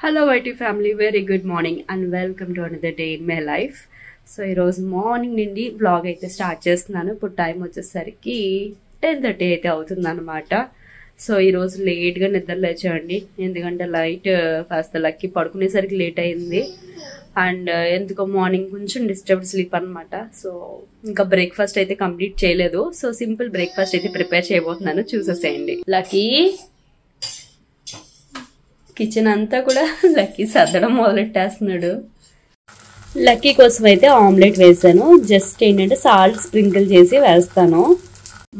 Hello YT family, very good morning and welcome to another day in my life. So ఈ రోజు morning నుండి vlog అయితే start చేస్తున్నాను. ఇప్పుడు టైం వచ్చేసరికి 10:30 అయితే అవుతుందన్నమాట. సో ఈ రోజు లేట్గా నిద్ర లేచాండి, ఎందుకంటే లైట్ కాస్త లక్కీ పడుకునేసరికి లేట్ అయింది అండ్ ఎందుకో మార్నింగ్ కొంచెం డిస్టర్బ్డ్ స్లీప్ అనమాట. సో ఇంకా బ్రేక్ఫాస్ట్ అయితే కంప్లీట్ చేయలేదు. సో సింపుల్ బ్రేక్ఫాస్ట్ అయితే ప్రిపేర్ చేయబోతున్నాను, చూసేసేయండి. లక్కీ కిచెన్ అంతా కూడా లక్కీ సర్దడం మొదలెట్టేస్తున్నాడు. లక్కీ కోసం అయితే ఆమ్లెట్ వేసాను. జస్ట్ ఏంటంటే సాల్ట్ స్ప్రింకిల్ చేసి వేస్తాను.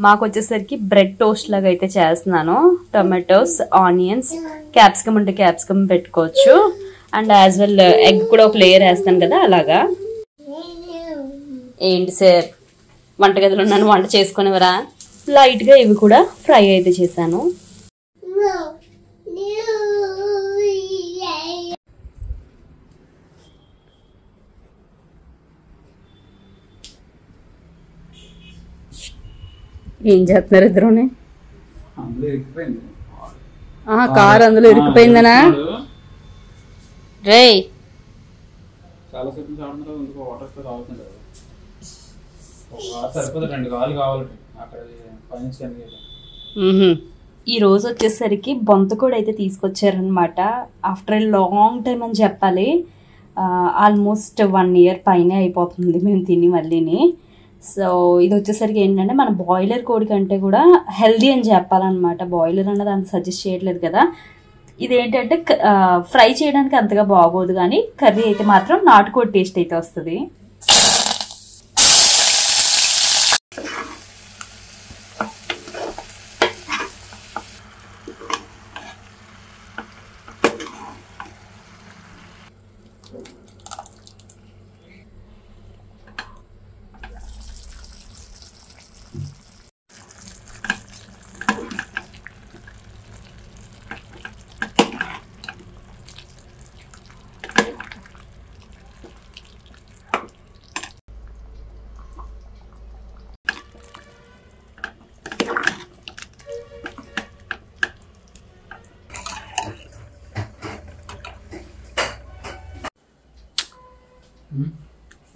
మాకు వచ్చేసరికి బ్రెడ్ టోస్ట్ లాగా అయితే చేస్తున్నాను. టొమాటోస్, ఆనియన్స్, క్యాప్సికమ్ ఉంటే క్యాప్సికమ్ పెట్టుకోవచ్చు అండ్ యాజ్ వెల్ ఎగ్ కూడా ఒక లేయర్ వేస్తాను కదా, అలాగా. ఏంటి సార్ వంటగదిలో నన్ను వంట చేసుకునేవరా? లైట్గా ఇవి కూడా ఫ్రై అయితే చేశాను. ఏం చేస్తున్నారు ఇద్దరునే? కారు అందులో ఇరుక్కుపోయిందనా? రే ఈ రోజు వచ్చేసరికి బొంతకూడ అయితే తీసుకొచ్చారనమాట. ఆఫ్టర్ ఏ లాంగ్ టైం అని చెప్పాలి. ఆల్మోస్ట్ 1 year పైనే అయిపోతుంది మేము తిని మళ్ళీని. సో ఇది వచ్చేసరికి ఏంటంటే మన బాయిలర్ కోడి కంటే కూడా హెల్దీ అని చెప్పాలన్నమాట. బాయిలర్ అన్నది అంత సజెస్ట్ చేయట్లేదు కదా. ఇదేంటంటే ఫ్రై చేయడానికి అంతగా బాగోదు, కానీ కర్రీ అయితే మాత్రం నాటుకోడి టేస్ట్ అయితే వస్తుంది.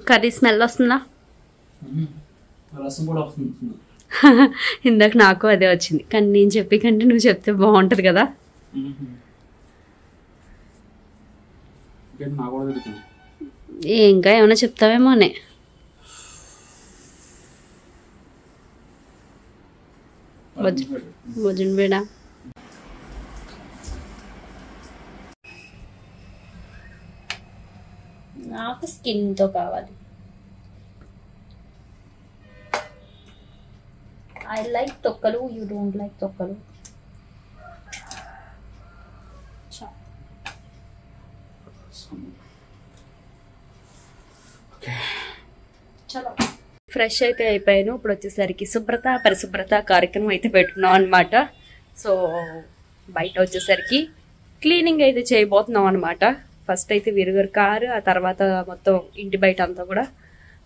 కర్రీ స్మెల్ వస్తుందా? ఇందాక నాకు అదే వచ్చింది, కానీ నేను చెప్పి కంటే నువ్వు చెప్తే బాగుంటుంది కదా. ఇంకా ఏమైనా చెప్తావేమోనే. భోజనం బేడా నాకు స్కిన్తో కావాలి. ఐ లైక్ తొక్కలు, యూ డోంట్ లైక్ తొక్కలు. చలో ఫ్రెష్ అయితే అయిపోయాను. ఇప్పుడు వచ్చేసరికి శుభ్రత పరిశుభ్రత కార్యక్రమం అయితే పెట్టుకున్నాం అనమాట. సో బయట వచ్చేసరికి క్లీనింగ్ అయితే చేయబోతున్నాం అనమాట. ఫస్ట్ అయితే విరుగురు కారు, ఆ తర్వాత మొత్తం ఇంటి బయట అంతా కూడా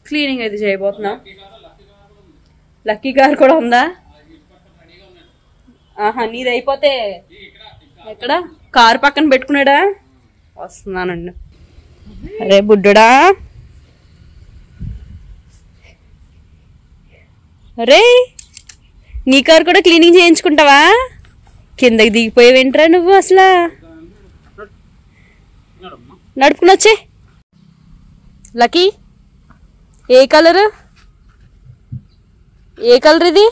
క్లీనింగ్ అయితే చేయబోతున్నాం. లక్కీ కారు కూడా ఉందా? ఆహా, నీది అయిపోతే ఎక్కడ కారు పక్కన పెట్టుకున్నాడా? వస్తున్నానండి. అరే బుడ్డుడా, అరే నీ కారు కూడా క్లీనింగ్ చేయించుకుంటావా? కిందకి దిగిపోయేవేంట్రా నువ్వు? అసలు నడుపుకుని వచ్చే. లక్కీ ఏ కలర్? ఏ కలర్ ఇది?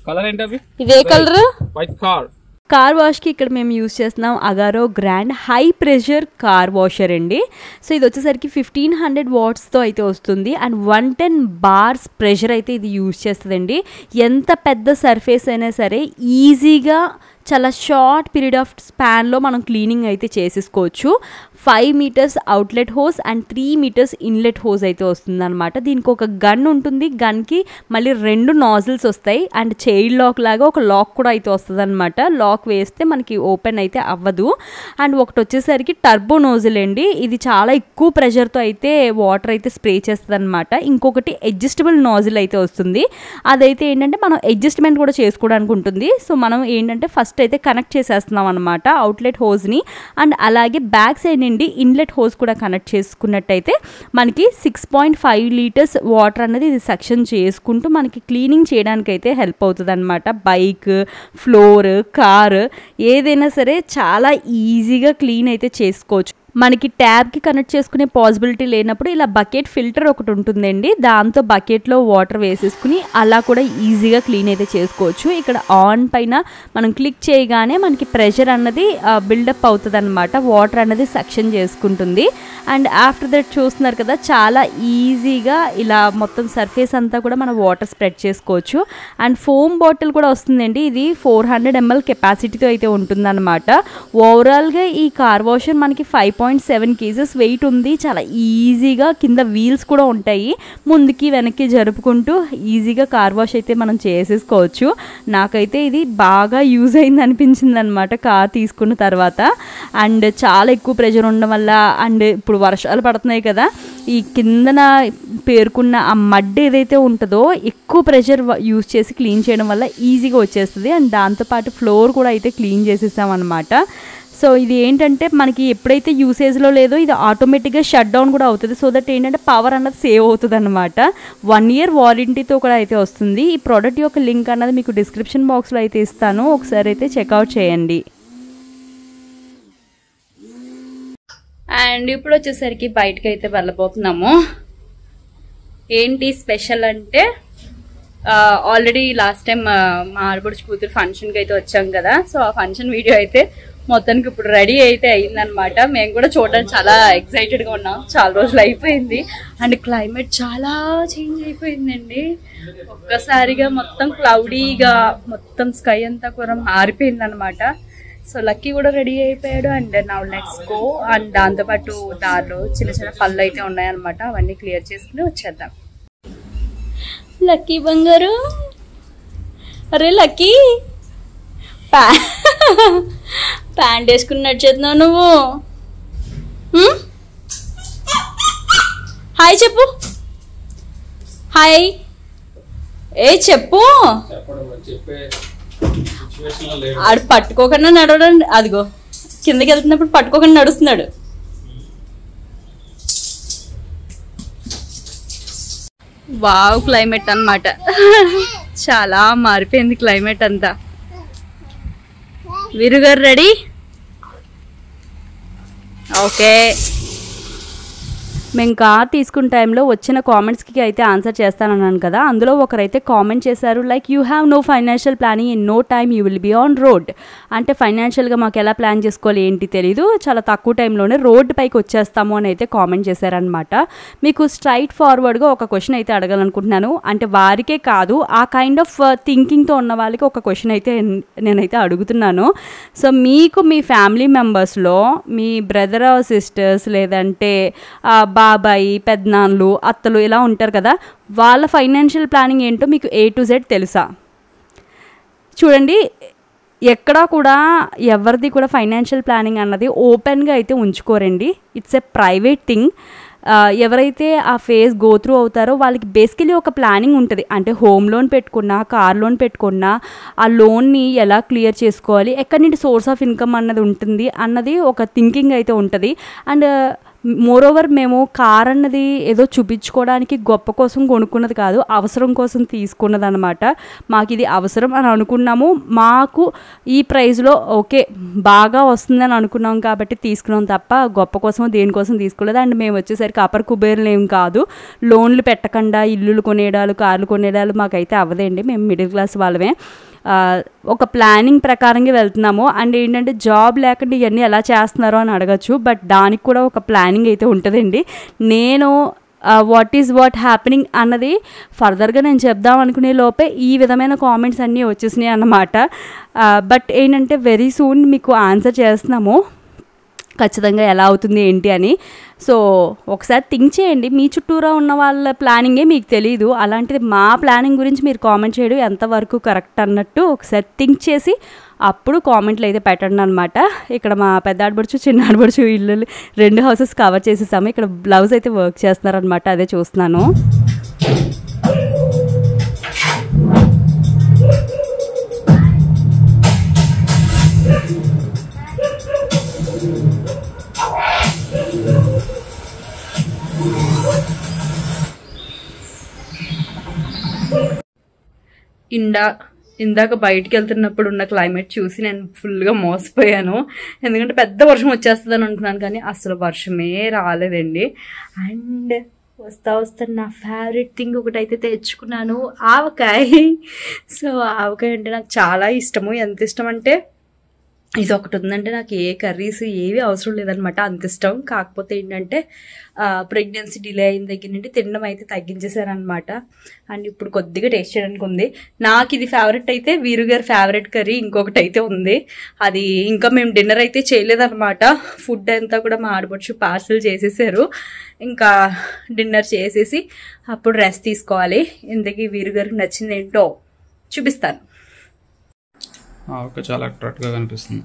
కలర్ ఏంటది? ఇదే కలర్. White car. కార్ వాష్కి ఇక్కడ మేము యూస్ చేస్తున్నాం Agaro grand high pressure car washer అండి. సో ఇది వచ్చేసరికి 1500 wattsతో అయితే వస్తుంది అండ్ 110 bars ప్రెషర్ అయితే ఇది యూస్ చేస్తుందండి. ఎంత పెద్ద సర్ఫేస్ అయినా సరే ఈజీగా చాలా షార్ట్ పీరియడ్ ఆఫ్ స్పాన్లో మనం క్లీనింగ్ అయితే చేసేసుకోవచ్చు. 5 meters outlet hose and 3 meters inlet hose అయితే వస్తుంది అనమాట. దీనికి ఒక గన్ ఉంటుంది, గన్కి మళ్ళీ 2 nozzles వస్తాయి అండ్ చైల్డ్ లాక్ లాగా ఒక లాక్ కూడా అయితే వస్తుంది అనమాట. లాక్ వేస్తే మనకి ఓపెన్ అయితే అవ్వదు. అండ్ ఒకటి వచ్చేసరికి టర్బో నోజిల్ అండి, ఇది చాలా ఎక్కువ ప్రెషర్తో అయితే వాటర్ అయితే స్ప్రే చేస్తుంది అనమాట. ఇంకొకటి అడ్జస్టబుల్ నాజిల్ అయితే వస్తుంది, అదైతే ఏంటంటే మనం అడ్జస్ట్మెంట్ కూడా చేసుకోవడానికి ఉంటుంది. సో మనం ఏంటంటే ఫస్ట్ ఫస్ట్ అయితే కనెక్ట్ చేసేస్తున్నాం అనమాట అవుట్లెట్ హోస్ని. అండ్ అలాగే బ్యాక్ సైడ్ నుండి ఇన్లెట్ హోస్ కూడా కనెక్ట్ చేసుకున్నట్టయితే మనకి 6.5 లీటర్స్ వాటర్ అనేది ఇది సెక్షన్ చేసుకుంటూ మనకి క్లీనింగ్ చేయడానికైతే హెల్ప్ అవుతుంది అనమాట. బైక్, ఫ్లోర్, కార్ ఏదైనా సరే చాలా ఈజీగా క్లీన్ అయితే చేసుకోవచ్చు. మనకి ట్యాబ్కి కనెక్ట్ చేసుకునే పాసిబిలిటీ లేనప్పుడు ఇలా బకెట్ ఫిల్టర్ ఒకటి ఉంటుందండి, దాంతో బకెట్లో వాటర్ వేసేసుకుని అలా కూడా ఈజీగా క్లీన్ అయితే చేసుకోవచ్చు. ఇక్కడ ఆన్ పైన మనం క్లిక్ చేయగానే మనకి ప్రెషర్ అన్నది బిల్డప్ అవుతుంది అనమాట, వాటర్ అన్నది సెక్షన్ చేసుకుంటుంది. అండ్ ఆఫ్టర్ దట్ చూస్తున్నారు కదా, చాలా ఈజీగా ఇలా మొత్తం సర్ఫేస్ అంతా కూడా మనం వాటర్ స్ప్రెడ్ చేసుకోవచ్చు. అండ్ ఫోమ్ బాటిల్ కూడా వస్తుందండి, ఇది 400 ml కెపాసిటీతో అయితే ఉంటుందన్నమాట. ఓవరాల్గా ఈ కార్ వాషర్ మనకి 5.7 kgs వెయిట్ ఉంది. చాలా ఈజీగా కింద వీల్స్ కూడా ఉంటాయి, ముందుకి వెనక్కి జరుపుకుంటూ ఈజీగా కార్ వాష్ అయితే మనం చేసేసుకోవచ్చు. నాకైతే ఇది బాగా యూజ్ అయింది అనిపించింది అనమాట కార్ తీసుకున్న తర్వాత. అండ్ చాలా ఎక్కువ ప్రెషర్ ఉండడం వల్ల, అండ్ ఇప్పుడు వర్షాలు పడుతున్నాయి కదా, ఈ కిందన పేరుకున్న ఆ మడ్ ఏదైతే ఉంటుందో ఎక్కువ ప్రెషర్ యూజ్ చేసి క్లీన్ చేయడం వల్ల ఈజీగా వచ్చేస్తుంది. అండ్ దాంతోపాటు ఫ్లోర్ కూడా అయితే క్లీన్ చేసేసామన్నమాట. సో ఇది ఏంటంటే మనకి ఎప్పుడైతే యూసేజ్లో లేదో ఇది ఆటోమేటిక్గా షట్ డౌన్ కూడా అవుతుంది. సో దట్ ఏంటంటే పవర్ అన్నది సేవ్ అవుతుంది అనమాట. 1 year వారంటీతో కూడా అయితే వస్తుంది. ఈ ప్రోడక్ట్ యొక్క లింక్ అన్నది మీకు డిస్క్రిప్షన్ బాక్స్లో అయితే ఇస్తాను, ఒకసారి అయితే చెక్అవుట్ చేయండి. అండ్ ఇప్పుడు వచ్చేసరికి బయటకు అయితే వెళ్ళబోతున్నాము. ఏంటి స్పెషల్ అంటే, ఆల్రెడీ లాస్ట్ టైం మా ఆడపడుచు కూతురు ఫంక్షన్కి అయితే వచ్చాం కదా, సో ఆ ఫంక్షన్ వీడియో అయితే మొత్తానికి ఇప్పుడు రెడీ అయితే అయిందనమాట. మేము కూడా చూడడానికి చాలా ఎక్సైటెడ్గా ఉన్నాం, చాలా రోజులు అయిపోయింది. అండ్ క్లైమేట్ చాలా చేంజ్ అయిపోయిందండి, ఒక్కసారిగా మొత్తం క్లౌడీగా మొత్తం స్కై అంతా కూడా మారిపోయింది అనమాట. సో లక్కీ కూడా రెడీ అయిపోయాడు. And now let's go. And దాంతోపాటు దారిలో చిన్న చిన్న పళ్ళు అయితే ఉన్నాయన్నమాట, అవన్నీ క్లియర్ చేసుకుని వచ్చేద్దాం. లక్కీ బంగారు, అరే లక్కీ ప్యాంట్ వేసుకుని నడిచేస్తున్నావు నువ్వు. హాయ్ చెప్పు, హాయ్. ఏ చెప్పు, ఆడు పట్టుకోకుండా నడవడం, అదిగో కిందకి వెళ్తున్నప్పుడు పట్టుకోకుండా నడుస్తున్నాడు. వావ్ క్లైమేట్ అన్నమాట, చాలా మారిపోయింది క్లైమేట్ అంతా. వీరుగారు రెడీ? ఓకే. మేము కార్ తీసుకున్న టైంలో వచ్చిన కామెంట్స్కి అయితే ఆన్సర్ చేస్తానన్నాను కదా, అందులో ఒకరైతే కామెంట్ చేశారు like you have no financial planning, in no time you will be on road. అంటే ఫైనాన్షియల్గా మాకు ఎలా ప్లాన్ చేసుకోవాలి ఏంటి తెలీదు, చాలా తక్కువ టైంలోనే రోడ్డు పైకి వచ్చేస్తాము అని అయితే కామెంట్ చేశారనమాట. మీకు స్ట్రైట్ ఫార్వర్డ్గా ఒక క్వశ్చన్ అయితే అడగాలనుకుంటున్నాను. అంటే వారికే కాదు, ఆ కైండ్ ఆఫ్ థింకింగ్తో ఉన్న వాళ్ళకి ఒక క్వశ్చన్ అయితే నేనైతే అడుగుతున్నాను. సో మీకు మీ ఫ్యామిలీ మెంబర్స్లో మీ బ్రదర్ సిస్టర్స్ లేదంటే బాబాయి, పెద్దనాన్నలు, అత్తలు ఇలా ఉంటారు కదా, వాళ్ళ ఫైనాన్షియల్ ప్లానింగ్ ఏంటో మీకు A to Z తెలుసా? చూడండి, ఎక్కడా కూడా ఎవరిది కూడా ఫైనాన్షియల్ ప్లానింగ్ అన్నది ఓపెన్గా అయితే ఉంచుకోరండి. It's a private thing. ఎవరైతే ఆ ఫేజ్ గో త్రూ అవుతారో వాళ్ళకి బేసికలీ ఒక ప్లానింగ్ ఉంటుంది. అంటే హోమ్ లోన్ పెట్టుకున్నా, కార్ లోన్ పెట్టుకున్నా ఆ లోన్ని ఎలా క్లియర్ చేసుకోవాలి, ఎక్కడి నుండి సోర్స్ ఆఫ్ ఇన్కమ్ అన్నది ఉంటుంది అన్నది ఒక థింకింగ్ అయితే ఉంటుంది. అండ్ మోరోవర్ మేము కార్ అన్నది ఏదో చూపించుకోవడానికి గొప్ప కోసం కొనుక్కున్నది కాదు, అవసరం కోసం తీసుకున్నది అనమాట. మాకు ఇది అవసరం అని అనుకున్నాము, మాకు ఈ ప్రైస్లో ఓకే బాగా వస్తుందని అనుకున్నాం కాబట్టి తీసుకున్నాం తప్ప గొప్ప కోసం దేనికోసం తీసుకోలేదు. అండ్ మేము వచ్చేసరికి అపర్ కుబేర్లు ఏం కాదు, లోన్లు పెట్టకుండా ఇల్లులు కొనేడాలు, కార్లు కొనేడాలు మాకైతే అవ్వదండి. మేము మిడిల్ క్లాస్ వాళ్ళమే. ఒక ప్లానింగ్ ప్రకారంగా వెళ్తున్నాము. అండ్ ఏంటంటే జాబ్ లేకుండా ఇవన్నీ ఎలా చేస్తున్నారో అని అడగచ్చు, బట్ దానికి కూడా ఒక ప్లానింగ్ అయితే ఉంటుందండి. నేను వాట్ ఈజ్ వాట్ హ్యాపెనింగ్ అన్నది ఫర్దర్గా నేను చెప్దాం అనుకునే లోపే ఈ విధమైన కామెంట్స్ అన్నీ వచ్చేసినాయి అన్నమాట. బట్ ఏంటంటే వెరీ సూన్ మీకు ఆన్సర్ చేస్తున్నాము ఖచ్చితంగా ఎలా అవుతుంది ఏంటి అని. సో ఒకసారి థింక్ చేయండి, మీ చుట్టూరా ఉన్న వాళ్ళ ప్లానింగే మీకు తెలియదు, అలాంటిది మా ప్లానింగ్ గురించి మీరు కామెంట్ చేయడం ఎంతవరకు కరెక్ట్ అన్నట్టు ఒకసారి థింక్ చేసి అప్పుడు కామెంట్లు అయితే పెట్టండి అనమాట. ఇక్కడ మా పెద్ద ఆడబడుచు చిన్న ఆడబడుచు ఇల్లు 2 హౌసెస్ కవర్ చేసేసాము. ఇక్కడ బ్లౌజ్ అయితే వర్క్ చేస్తున్నారనమాట, అదే చూస్తున్నాను. ఇందాక బయటికి వెళ్తున్నప్పుడు ఉన్న క్లైమేట్ చూసి నేను ఫుల్గా మోసపోయాను. ఎందుకంటే పెద్ద వర్షం వచ్చేస్తుందని అనుకున్నాను, కానీ అసలు వర్షమే రాలేదండి. అండ్ వస్తా నా ఫేవరెట్ థింగ్ ఒకటి అయితే తెచ్చుకున్నాను, ఆవకాయ. సో ఆవకాయ అంటే నాకు చాలా ఇష్టము. ఎంత ఇష్టం అంటే ఇది ఒకటి ఉందంటే నాకు ఏ కర్రీస్ ఏవి అవసరం లేదనమాట, అంత ఇష్టం. కాకపోతే ఏంటంటే ప్రెగ్నెన్సీ డిలే అయిన దగ్గర నుండి తినడం అయితే తగ్గించేశారనమాట. అండ్ ఇప్పుడు కొద్దిగా టేస్ట్ చేయడానికి ఉంది. నాకు ఇది ఫేవరెట్ అయితే, వీరు గారి ఫేవరెట్ కర్రీ ఇంకొకటి అయితే ఉంది. అది ఇంకా మేము డిన్నర్ అయితే చేయలేదన్నమాట. ఫుడ్ అంతా కూడా మా ఆడపడుచు పార్సల్ చేసేసారు. ఇంకా డిన్నర్ చేసేసి అప్పుడు రెస్ట్ తీసుకోవాలి. ఇంతకీ వీరు గారికి నచ్చింది ఏంటో చూపిస్తాను. ఓకే, చాలా అట్రాక్ట్గా కనిపిస్తుంది.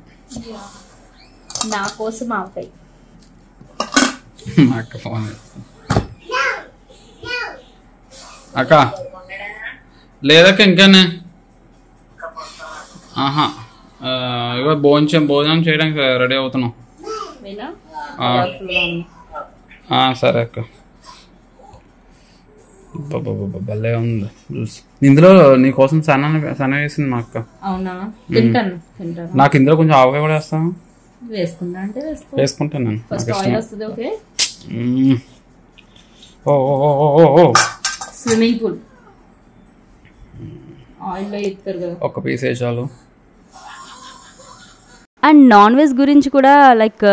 నా కోసం ఆవకాయ. అక్క ఫోన్ అక్క లేదక్క ఇంకానే. ఆహా, ఇగో భోజనం చేయడానికి రెడీ అవుతున్నాం. సరే అక్క. భలే ఉంది. ఇందులో నీకోసం సన్న వేసింది మా అక్క. అవునా, తింటాను. నాకు ఇందులో కొంచెం ఆవకాయ కూడా వేస్తాను. వేసుకుంటాను నేను. స్విమ్మింగ్ పూల్ ఆయిల్ లో ఇస్తారు కదా, ఒక పీస్ వేసాలు. అండ్ నాన్ వెజ్ గురించి కూడా లైక్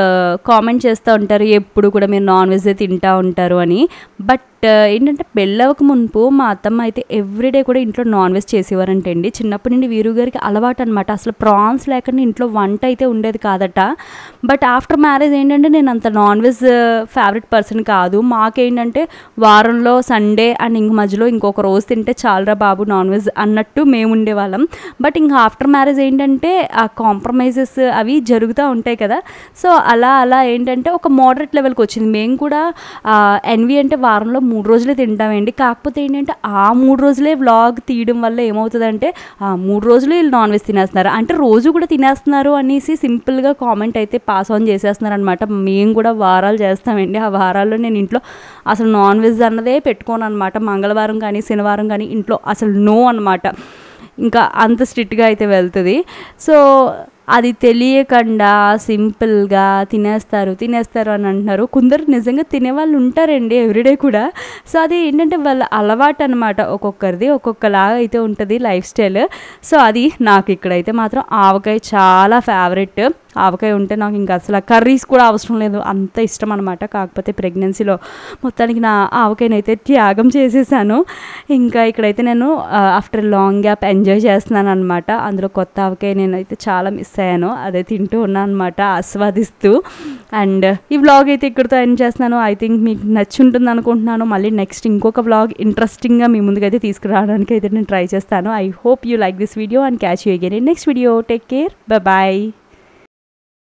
కామెంట్ చేస్తూ ఉంటారు, ఎప్పుడు కూడా మీరు నాన్ వెజ్ తింటూ ఉంటారు అని. బట్ ఏంటంటే పెళ్ళవక మునుపు మా అత్తమ్మ అయితే ఎవ్రీడే కూడా ఇంట్లో నాన్ వెజ్ చేసేవారంటే అండి. చిన్నప్పటి నుండి వీరు గారికి అలవాటు అనమాట. అసలు ప్రాన్స్ లేకుండా ఇంట్లో వంట అయితే ఉండేది కాదట. బట్ ఆఫ్టర్ మ్యారేజ్ ఏంటంటే నేను అంత నాన్ వెజ్ ఫేవరెట్ పర్సన్ కాదు. మాకేంటంటే వారంలో సండే అండ్ ఇంక మధ్యలో ఇంకొక రోజు తింటే చాలరా బాబు నాన్ వెజ్ అన్నట్టు మేము ఉండేవాళ్ళం. బట్ ఇంకా ఆఫ్టర్ మ్యారేజ్ ఏంటంటే ఆ కాంప్రమైజెస్ అవి జరుగుతూ ఉంటాయి కదా. సో అలా ఏంటంటే ఒక మోడరేట్ లెవెల్కి వచ్చింది. మేము కూడా ఎన్వి అంటే వారంలో 3 రోజులే తింటామండి. కాకపోతే ఏంటంటే ఆ 3 రోజులే వ్లాగ్ తీయడం వల్ల ఏమవుతుందంటే 3 రోజులు వీళ్ళు నాన్ వెజ్ తినేస్తున్నారు అంటే రోజు కూడా తినేస్తున్నారు అనేసి సింపుల్గా కామెంట్ అయితే పాస్ ఆన్ చేసేస్తున్నారు అనమాట. మేము కూడా వారాలు చేస్తామండి. ఆ వారాల్లో నేను ఇంట్లో అసలు నాన్ వెజ్ అన్నదే పెట్టుకోను అనమాట. మంగళవారం కానీ శనివారం కానీ ఇంట్లో అసలు నో అనమాట. ఇంకా అంత స్ట్రిక్ట్గా అయితే వెళ్తుంది. సో అది తెలియకుండా సింపుల్గా తినేస్తారు అని అంటున్నారు. కొందరు నిజంగా తినేవాళ్ళు ఉంటారండి ఎవ్రీడే కూడా. సో అది ఏంటంటే వాళ్ళ అలవాటు అనమాట. ఒక్కొక్కరిది ఒక్కొక్కలాగా అయితే ఉంటుంది లైఫ్ స్టైల్. సో అది నాకు ఇక్కడైతే మాత్రం ఆవకాయ చాలా ఫేవరెట్. ఆవకాయ ఉంటే నాకు ఇంకా అసలు కర్రీస్ కూడా అవసరం లేదు, అంత ఇష్టం అనమాట. కాకపోతే ప్రెగ్నెన్సీలో మొత్తానికి నా ఆవకాయనైతే త్యాగం చేసేసాను. ఇంకా ఇక్కడైతే నేను ఆఫ్టర్ లాంగ్ గ్యాప్ ఎంజాయ్ చేస్తున్నాను అనమాట. అందులో కొత్త ఆవకాయ నేనైతే చాలా మిస్ అయ్యాను, అదే తింటూ ఉన్నాను అనమాట ఆస్వాదిస్తూ. అండ్ ఈ వ్లాగ్ అయితే ఇక్కడితో ఎండ్ చేస్తున్నాను. ఐ థింక్ మీకు నచ్చి ఉంటుంది అనుకుంటున్నాను. మళ్ళీ నెక్స్ట్ ఇంకొక వ్లాగ్ ఇంట్రెస్టింగ్గా మీ ముందుకైతే తీసుకురావడానికి అయితే నేను ట్రై చేస్తాను. I hope you like this video and catch you again in next video. Take care, bye.